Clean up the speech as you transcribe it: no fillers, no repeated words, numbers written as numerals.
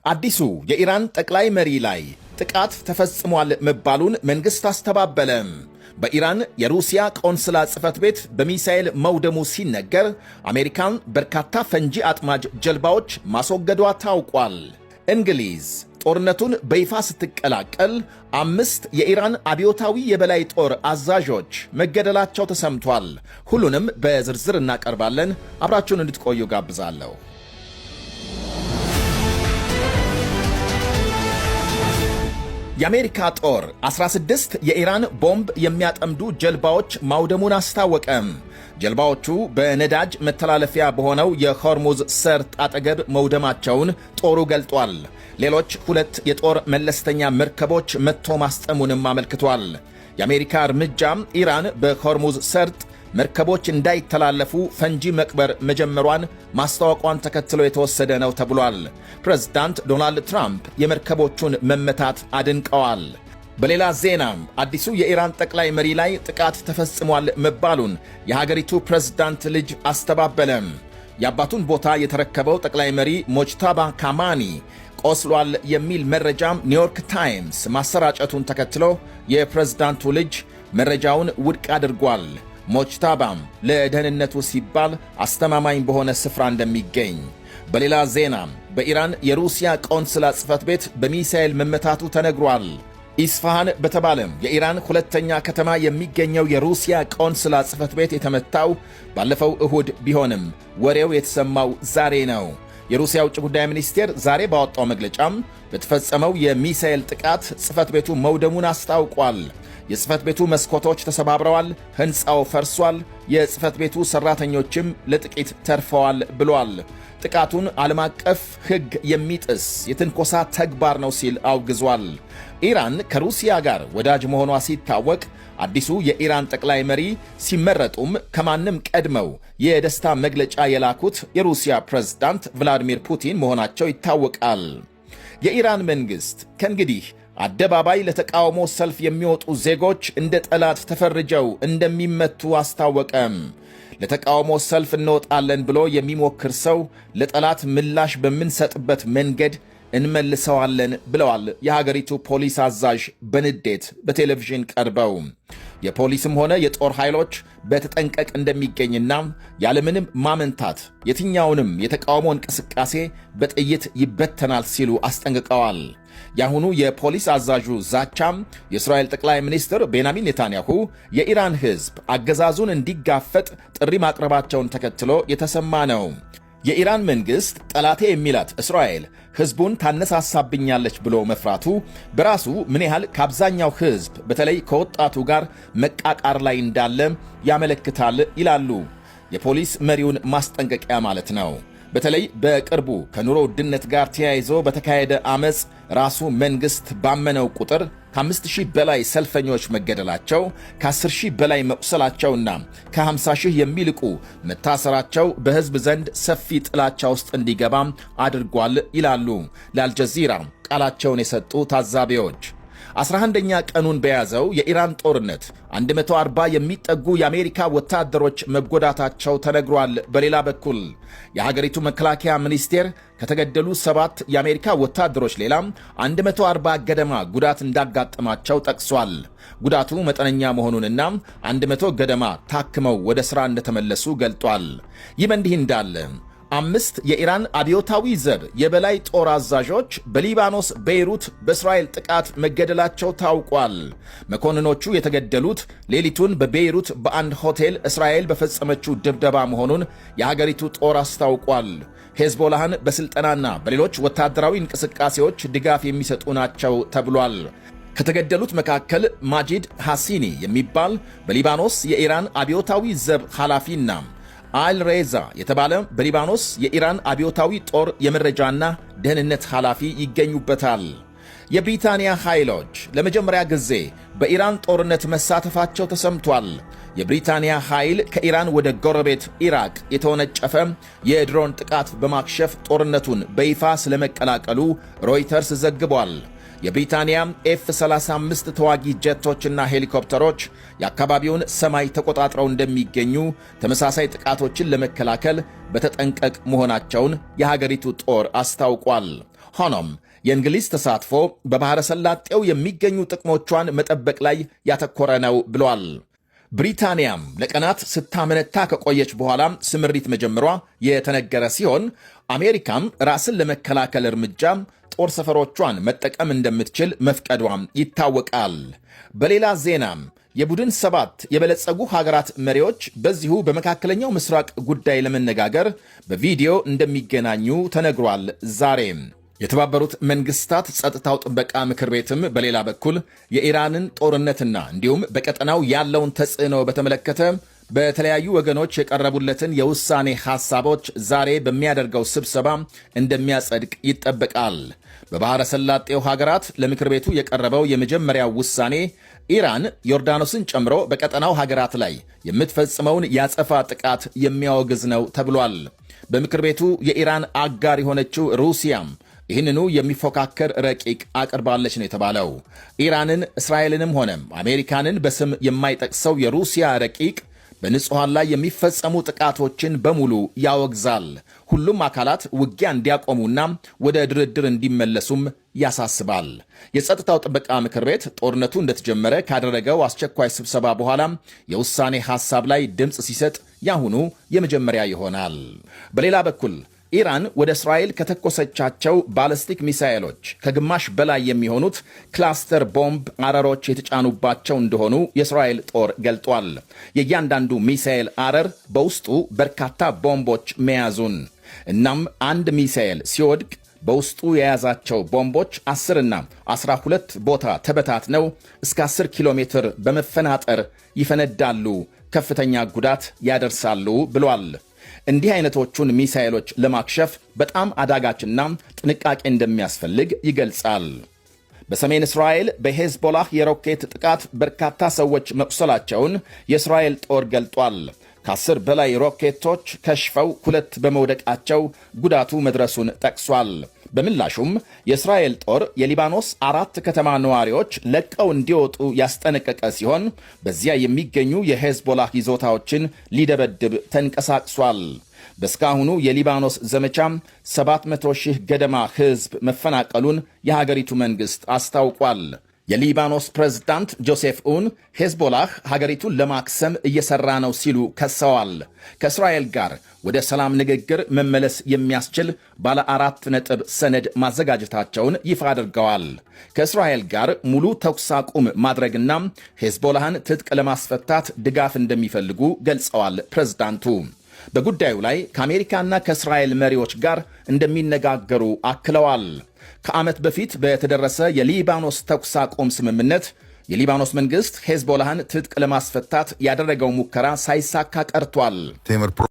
አዲሱ የኢራን ጠቅላይ መሪ ላይ ጥቃት ተፈጽሟል መባሉን መንግሥት አስተባበለ። በኢራን የሩሲያ ቆንስላ ጽሕፈት ቤት በሚሳኤል መውደሙ ሲነገር አሜሪካን በርካታ ፈንጂ አጥማጅ ጀልባዎች ማስወገዷ ታውቋል። እንግሊዝ ጦርነቱን በይፋ ስትቀላቀል 5 የኢራን አብዮታዊ የበላይ ጦር አዛዦች መገደላቸው ተሰምቷል። ሁሉንም በዝርዝር እናቀርባለን። አብራችሁን እንድትቆዩ ጋብዛለሁ። የአሜሪካ ጦር 16 የኢራን ቦምብ የሚያጠምዱ ጀልባዎች ማውደሙን አስታወቀም። ጀልባዎቹ በነዳጅ መተላለፊያ በሆነው የሆርሙዝ ሰርጥ አጠገብ መውደማቸውን ጦሩ ገልጧል። ሌሎች 2 የጦር መለስተኛ መርከቦች መትቶ ማስጠሙንም አመልክቷል። የአሜሪካ እርምጃም ኢራን በሆርሙዝ ሰርጥ መርከቦች እንዳይተላለፉ ፈንጂ መቅበር መጀመሯን ማስታወቋን ተከትሎ የተወሰደ ነው ተብሏል። ፕሬዝዳንት ዶናልድ ትራምፕ የመርከቦቹን መመታት አድንቀዋል። በሌላ ዜናም አዲሱ የኢራን ጠቅላይ መሪ ላይ ጥቃት ተፈጽሟል መባሉን የሀገሪቱ ፕሬዝዳንት ልጅ አስተባበለም። የአባቱን ቦታ የተረከበው ጠቅላይ መሪ ሞጅታባ ካማኒ ቆስሏል የሚል መረጃም ኒውዮርክ ታይምስ ማሰራጨቱን ተከትሎ የፕሬዝዳንቱ ልጅ መረጃውን ውድቅ አድርጓል። ሞጅታባም ለደህንነቱ ሲባል አስተማማኝ በሆነ ስፍራ እንደሚገኝ። በሌላ ዜና በኢራን የሩሲያ ቆንስላ ጽሕፈት ቤት በሚሳኤል መመታቱ ተነግሯል። ኢስፋሃን በተባለም የኢራን ሁለተኛ ከተማ የሚገኘው የሩሲያ ቆንስላ ጽሕፈት ቤት የተመታው ባለፈው እሁድ ቢሆንም ወሬው የተሰማው ዛሬ ነው። የሩሲያ ውጭ ጉዳይ ሚኒስቴር ዛሬ ባወጣው መግለጫም በተፈጸመው የሚሳኤል ጥቃት ጽሕፈት ቤቱ መውደሙን አስታውቋል። የጽሕፈት ቤቱ መስኮቶች ተሰባብረዋል፣ ሕንፃው ፈርሷል፣ የጽሕፈት ቤቱ ሠራተኞችም ለጥቂት ተርፈዋል ብሏል። ጥቃቱን ዓለም አቀፍ ሕግ የሚጥስ የትንኮሳ ተግባር ነው ሲል አውግዟል። ኢራን ከሩሲያ ጋር ወዳጅ መሆኗ ሲታወቅ አዲሱ የኢራን ጠቅላይ መሪ ሲመረጡም ከማንም ቀድመው የደስታ መግለጫ የላኩት የሩሲያ ፕሬዝዳንት ቭላዲሚር ፑቲን መሆናቸው ይታወቃል። የኢራን መንግሥት ከእንግዲህ አደባባይ ለተቃውሞ ሰልፍ የሚወጡ ዜጎች እንደ ጠላት ተፈርጀው እንደሚመቱ አስታወቀም። ለተቃውሞ ሰልፍ እንወጣለን ብሎ የሚሞክር ሰው ለጠላት ምላሽ በምንሰጥበት መንገድ እንመልሰዋለን ብለዋል የሀገሪቱ ፖሊስ አዛዥ በንዴት በቴሌቪዥን ቀርበው። የፖሊስም ሆነ የጦር ኃይሎች በተጠንቀቅ እንደሚገኝና ያለምንም ማመንታት የትኛውንም የተቃውሞ እንቅስቃሴ በጥይት ይበተናል ሲሉ አስጠንቅቀዋል። የአሁኑ የፖሊስ አዛዡ ዛቻም የእስራኤል ጠቅላይ ሚኒስትር ቤንያሚን ኔታንያሁ የኢራን ሕዝብ አገዛዙን እንዲጋፈጥ ጥሪ ማቅረባቸውን ተከትሎ የተሰማ ነው። የኢራን መንግሥት ጠላቴ የሚላት እስራኤል ሕዝቡን ታነሳሳብኛለች ብሎ መፍራቱ በራሱ ምን ያህል ከአብዛኛው ሕዝብ በተለይ ከወጣቱ ጋር መቃቃር ላይ እንዳለ ያመለክታል ይላሉ። የፖሊስ መሪውን ማስጠንቀቂያ ማለት ነው። በተለይ በቅርቡ ከኑሮ ውድነት ጋር ተያይዞ በተካሄደ ዓመፅ ራሱ መንግሥት ባመነው ቁጥር ከ5,000 በላይ ሰልፈኞች መገደላቸው፣ ከ10,000 በላይ መቁሰላቸውና ከ50,000 የሚልቁ መታሰራቸው በሕዝብ ዘንድ ሰፊ ጥላቻ ውስጥ እንዲገባም አድርጓል ይላሉ ለአልጀዚራ ቃላቸውን የሰጡ ታዛቢዎች። 11ኛ ቀኑን በያዘው የኢራን ጦርነት 140 የሚጠጉ የአሜሪካ ወታደሮች መጎዳታቸው ተነግሯል። በሌላ በኩል የሀገሪቱ መከላከያ ሚኒስቴር ከተገደሉ 7 የአሜሪካ ወታደሮች ሌላ 140 ገደማ ጉዳት እንዳጋጠማቸው ጠቅሷል። ጉዳቱ መጠነኛ መሆኑንና 100 ገደማ ታክመው ወደ ሥራ እንደተመለሱ ገልጧል። ይህ በእንዲህ እንዳለ 5 የኢራን አብዮታዊ ዘብ የበላይ ጦር አዛዦች በሊባኖስ ቤይሩት በእስራኤል ጥቃት መገደላቸው ታውቋል። መኮንኖቹ የተገደሉት ሌሊቱን በቤይሩት በአንድ ሆቴል እስራኤል በፈጸመችው ድብደባ መሆኑን የሀገሪቱ ጦር አስታውቋል። ሄዝቦላህን በሥልጠናና በሌሎች ወታደራዊ እንቅስቃሴዎች ድጋፍ የሚሰጡ ናቸው ተብሏል። ከተገደሉት መካከል ማጂድ ሐሲኒ የሚባል በሊባኖስ የኢራን አብዮታዊ ዘብ ኃላፊና አልሬዛ የተባለ በሊባኖስ የኢራን አብዮታዊ ጦር የመረጃና ደህንነት ኃላፊ ይገኙበታል። የብሪታንያ ኃይሎች ለመጀመሪያ ጊዜ በኢራን ጦርነት መሳተፋቸው ተሰምቷል። የብሪታንያ ኃይል ከኢራን ወደ ጎረቤት ኢራቅ የተወነጨፈ የድሮን ጥቃት በማክሸፍ ጦርነቱን በይፋ ስለመቀላቀሉ ሮይተርስ ዘግቧል። የብሪታንያ ኤፍ-35 ተዋጊ ጀቶችና ሄሊኮፕተሮች የአካባቢውን ሰማይ ተቆጣጥረው እንደሚገኙ ተመሳሳይ ጥቃቶችን ለመከላከል በተጠንቀቅ መሆናቸውን የሀገሪቱ ጦር አስታውቋል። ሆኖም የእንግሊዝ ተሳትፎ በባሕረ ሰላጤው የሚገኙ ጥቅሞቿን መጠበቅ ላይ ያተኮረ ነው ብሏል። ብሪታንያም ለቀናት ስታመነታ ከቆየች በኋላ ስምሪት መጀመሯ የተነገረ ሲሆን አሜሪካም ራስን ለመከላከል እርምጃ ጦር ሰፈሮቿን መጠቀም እንደምትችል መፍቀዷም ይታወቃል። በሌላ ዜናም የቡድን 7 የበለጸጉ ሀገራት መሪዎች በዚሁ በመካከለኛው ምስራቅ ጉዳይ ለመነጋገር በቪዲዮ እንደሚገናኙ ተነግሯል። ዛሬም የተባበሩት መንግስታት ጸጥታው ጥበቃ ምክር ቤትም በሌላ በኩል የኢራንን ጦርነትና እንዲሁም በቀጠናው ያለውን ተጽዕኖ በተመለከተ በተለያዩ ወገኖች የቀረቡለትን የውሳኔ ሐሳቦች ዛሬ በሚያደርገው ስብሰባ እንደሚያጸድቅ ይጠበቃል። በባሕረ ሰላጤው ሀገራት ለምክር ቤቱ የቀረበው የመጀመሪያው ውሳኔ ኢራን ዮርዳኖስን ጨምሮ በቀጠናው ሀገራት ላይ የምትፈጽመውን ያጸፋ ጥቃት የሚያወግዝ ነው ተብሏል። በምክር ቤቱ የኢራን አጋር የሆነችው ሩሲያም ይህንኑ የሚፎካከር ረቂቅ አቅርባለች ነው የተባለው። ኢራንን እስራኤልንም ሆነም አሜሪካንን በስም የማይጠቅሰው የሩሲያ ረቂቅ በንጹሐን ላይ የሚፈጸሙ ጥቃቶችን በሙሉ ያወግዛል። ሁሉም አካላት ውጊያ እንዲያቆሙና ወደ ድርድር እንዲመለሱም ያሳስባል። የጸጥታው ጥበቃ ምክር ቤት ጦርነቱ እንደተጀመረ ካደረገው አስቸኳይ ስብሰባ በኋላ የውሳኔ ሐሳብ ላይ ድምፅ ሲሰጥ ያሁኑ የመጀመሪያ ይሆናል። በሌላ በኩል ኢራን ወደ እስራኤል ከተኮሰቻቸው ባለስቲክ ሚሳኤሎች ከግማሽ በላይ የሚሆኑት ክላስተር ቦምብ አረሮች የተጫኑባቸው እንደሆኑ የእስራኤል ጦር ገልጧል። የእያንዳንዱ ሚሳኤል አረር በውስጡ በርካታ ቦምቦች መያዙን እናም አንድ ሚሳኤል ሲወድቅ በውስጡ የያዛቸው ቦምቦች 10 እና 12 ቦታ ተበታትነው እስከ 10 ኪሎ ሜትር በመፈናጠር ይፈነዳሉ፣ ከፍተኛ ጉዳት ያደርሳሉ ብሏል። እንዲህ አይነቶቹን ሚሳኤሎች ለማክሸፍ በጣም አዳጋችና ጥንቃቄ እንደሚያስፈልግ ይገልጻል። በሰሜን እስራኤል በሄዝቦላህ የሮኬት ጥቃት በርካታ ሰዎች መቁሰላቸውን የእስራኤል ጦር ገልጧል። ከ10 በላይ ሮኬቶች ከሽፈው 2 በመውደቃቸው ጉዳቱ መድረሱን ጠቅሷል። በምላሹም የእስራኤል ጦር የሊባኖስ 4 ከተማ ነዋሪዎች ለቀው እንዲወጡ ያስጠነቀቀ ሲሆን በዚያ የሚገኙ የሄዝቦላህ ይዞታዎችን ሊደበድብ ተንቀሳቅሷል። በእስካሁኑ የሊባኖስ ዘመቻም 700,000 ገደማ ሕዝብ መፈናቀሉን የሀገሪቱ መንግሥት አስታውቋል። የሊባኖስ ፕሬዝዳንት ጆሴፍ ኡን ሄዝቦላህ ሀገሪቱን ለማክሰም እየሠራ ነው ሲሉ ከሰዋል። ከእስራኤል ጋር ወደ ሰላም ንግግር መመለስ የሚያስችል ባለ 4 ነጥብ ሰነድ ማዘጋጀታቸውን ይፋ አድርገዋል። ከእስራኤል ጋር ሙሉ ተኩስ አቁም ማድረግና ሄዝቦላህን ትጥቅ ለማስፈታት ድጋፍ እንደሚፈልጉ ገልጸዋል። ፕሬዝዳንቱ በጉዳዩ ላይ ከአሜሪካና ከእስራኤል መሪዎች ጋር እንደሚነጋገሩ አክለዋል። ከዓመት በፊት በተደረሰ የሊባኖስ ተኩስ አቁም ስምምነት የሊባኖስ መንግሥት ሄዝቦላህን ትጥቅ ለማስፈታት ያደረገው ሙከራ ሳይሳካ ቀርቷል።